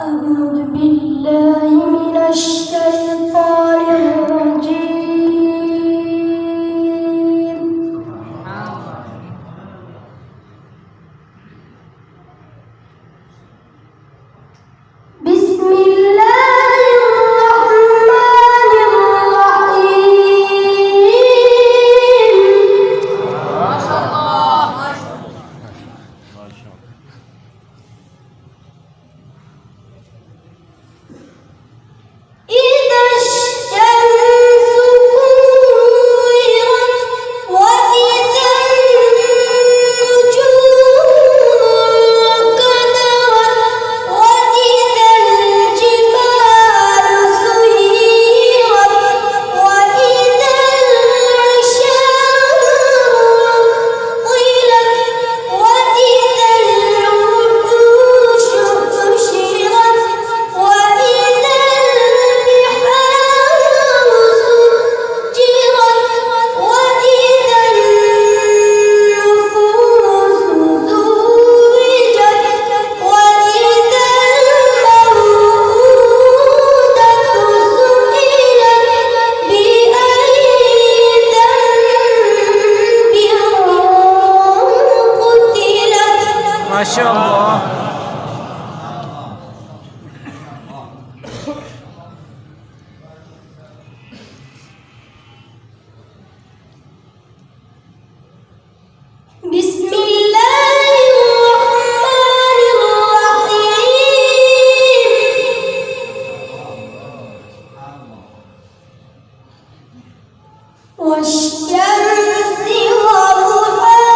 أعوذ بالله من الشيطان الرجيم. بسم الله الرحمن الرحيم. ما شاء الله. إذا الشمس كورت وإذا النجوم كدرت وإذا الجبال سيرت وإذا العشار عطلت وإذا الوحوش حشرت وإذا البحار سجرت وإذا النفوس زوجت وإذا الموءودة سئلت بأي ذنب قتلت. ما شاء الله. بسم الله الرحمن الرحيم. والشمس وضحاها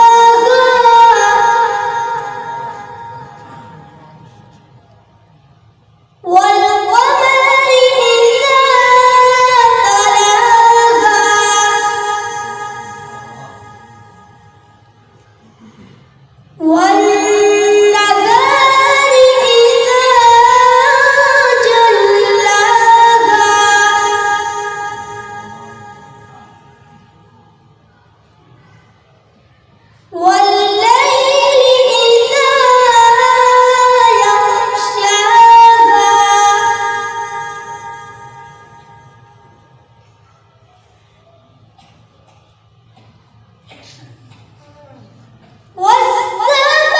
والقمر إذا تلاها والنهار إذا جلاها والليل إذا يغشاها والسماء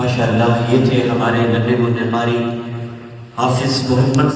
माशाअल्लाह, ये थे हमारे नन्हे मुन्ने कारी हाफिज मोहम्मद